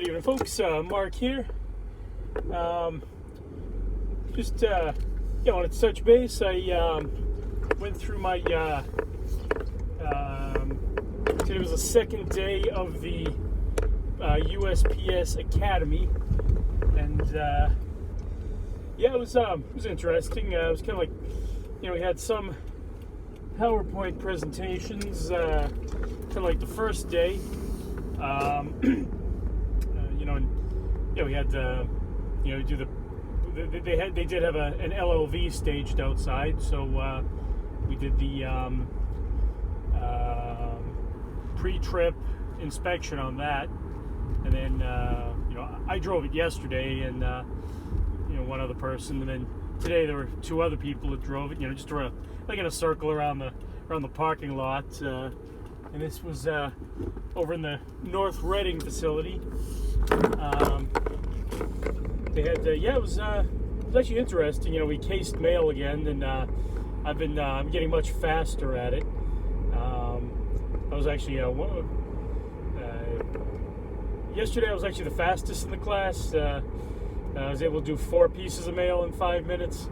Good evening, folks. Mark here. Just wanted to touch base. I went through my. Today was the second day of the USPS Academy, and it was interesting. It was kind of like, we had some PowerPoint presentations, kind of like the first day. We had they did have an LLV staged outside, so we did the pre-trip inspection on that, and then I drove it yesterday, and one other person, and then today there were two other people that drove it, just around, like in a circle around the parking lot, and this was over in the North Reading facility. They had, it was actually interesting. We cased mail again, and I've been getting much faster at it. I was actually yesterday I was actually the fastest in the class. I was able to do 4 pieces of mail in 5 minutes,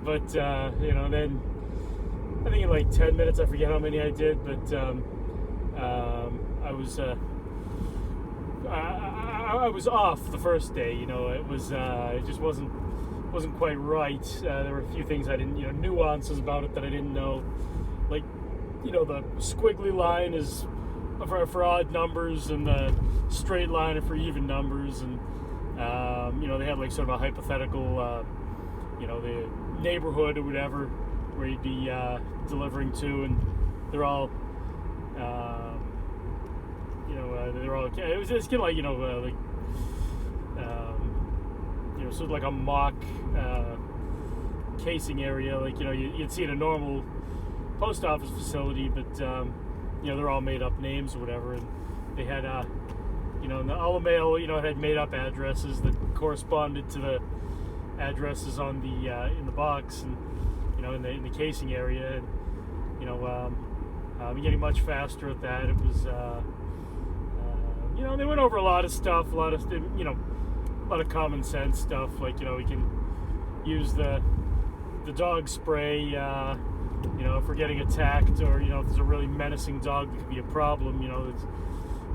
but then I think in like 10 minutes, I forget how many I did, but I was off the first day. It was it just wasn't quite right. There were a few things I didn't, nuances about it that I didn't know, like the squiggly line is for odd numbers, and the straight line are for even numbers, and they had like sort of a hypothetical, the neighborhood or whatever where you'd be delivering to, and they're all. They're all. It's kind of like sort of like a mock casing area, like you'd see in a normal post office facility, but they're all made up names or whatever, and they had all the mail it had made up addresses that corresponded to the addresses on the in the box, and in the casing area, and I'm getting much faster at that. It was they went over a lot of stuff, a lot of common sense stuff, like we can use the dog spray if we're getting attacked, or if there's a really menacing dog that could be a problem,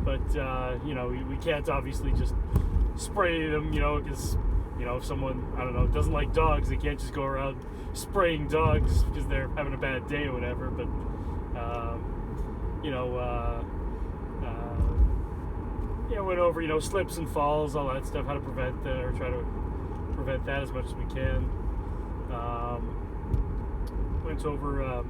but we can't obviously just spray them, because if someone, I don't know, doesn't like dogs, they can't just go around spraying dogs because they're having a bad day or whatever. But went over slips and falls, all that stuff, how to prevent that, or try to prevent that as much as we can. Went over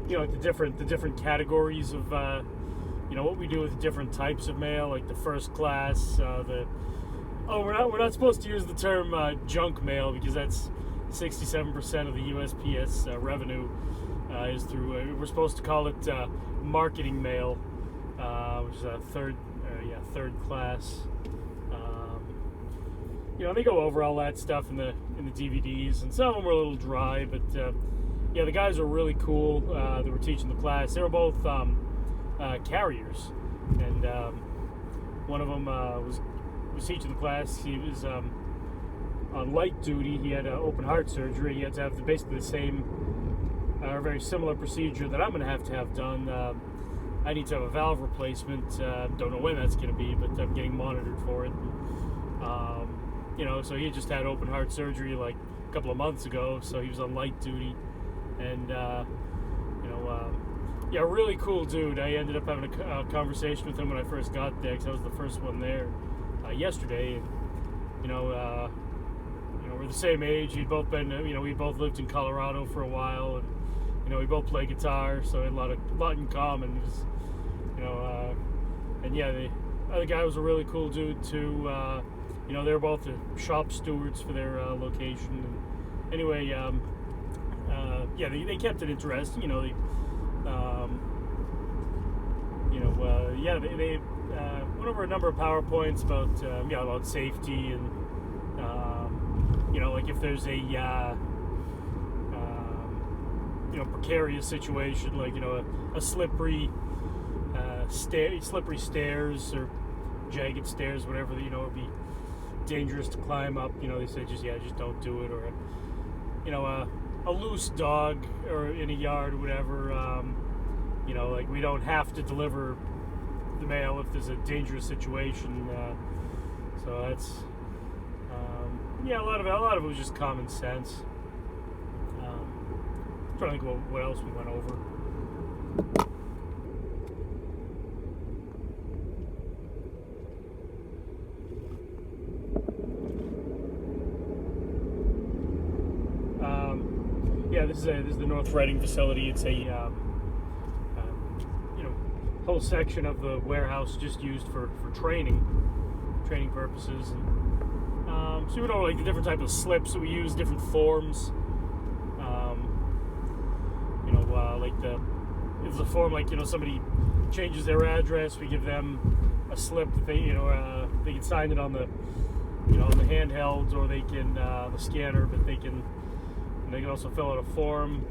like the different categories of what we do with different types of mail, like the first class, we're not supposed to use the term junk mail, because that's 67% of the USPS revenue is through. We're supposed to call it marketing mail, which is a third class. They go over all that stuff in the DVDs, and some of them were a little dry, but the guys were really cool. They were teaching the class. They were both carriers, and one of them was teaching the class. He was on light duty. He had open heart surgery. He had to have basically the same, very similar procedure that I'm going to have done. I need to have a valve replacement. Don't know when that's going to be, but I'm getting monitored for it. So he just had open heart surgery like a couple of months ago, so he was on light duty, and really cool dude. I ended up having a conversation with him when I first got there, because I was the first one there yesterday, and we're the same age. We'd both been, we both lived in Colorado for a while, and we both play guitar, so we had a lot in common. It was, the other guy was a really cool dude too. They were both the shop stewards for their location. And anyway, they kept it interesting. They went over a number of PowerPoints about safety, and like if there's a precarious situation, like a slippery slippery stairs or jagged stairs, whatever, would be dangerous to climb up. They said just don't do it. Or a loose dog or in a yard or whatever. Like we don't have to deliver the mail if there's a dangerous situation. So that's a lot of it was just common sense. I'm trying to think what else we went over. This is the North Reading facility. It's a whole section of the warehouse just used for training purposes. And so we know like the different type of slips that we use, different forms. Like if the form, like somebody changes their address, we give them a slip that they they can sign it on the on the handhelds, or they can the scanner, but they can also fill out a form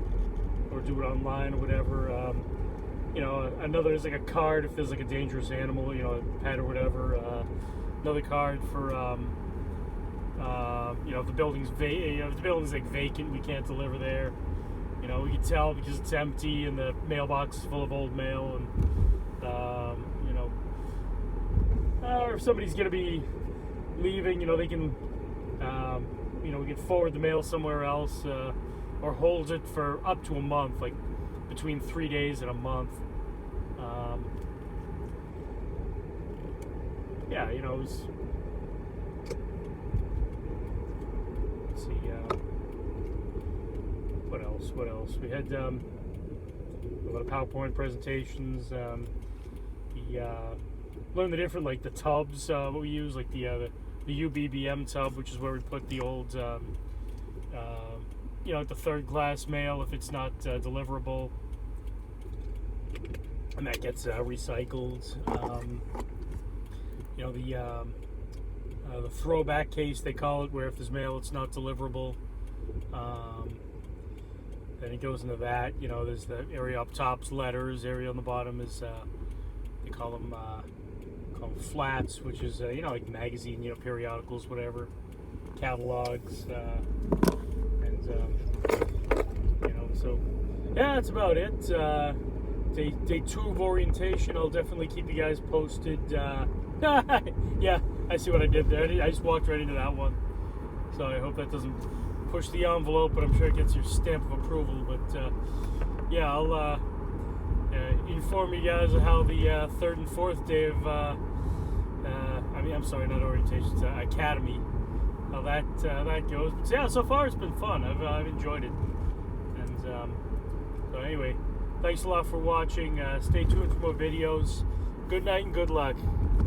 or do it online or whatever. Another is like a card if there's like a dangerous animal, a pet or whatever. Another card for if the building's if the building's like vacant, we can't deliver there. We can tell because it's empty and the mailbox is full of old mail, and or if somebody's gonna be leaving, they can we can forward the mail somewhere else, or hold it for up to a month, like between 3 days and a month. It was. Let's see. What else? We had a lot of PowerPoint presentations. We learned the different, like the tubs. What we use, like the UBBM tub, which is where we put the old, the third class mail if it's not deliverable, and that gets recycled. The throwback case, they call it, where if there's mail it's not deliverable, then it goes into that. There's the area up top's letters, area on the bottom is they call them flats, which is like magazine, periodicals, whatever, catalogs, and so that's about it. Day 2 of orientation. I'll definitely keep you guys posted. Yeah, I see what I did there. I just walked right into that one, so I hope that doesn't push the envelope, but I'm sure it gets your stamp of approval. But I'll inform you guys of how the 3rd and 4th day of I'm sorry, not orientation, it's academy, how that goes. But so far it's been fun. I've enjoyed it. And so anyway, thanks a lot for watching. Stay tuned for more videos. Good night and good luck.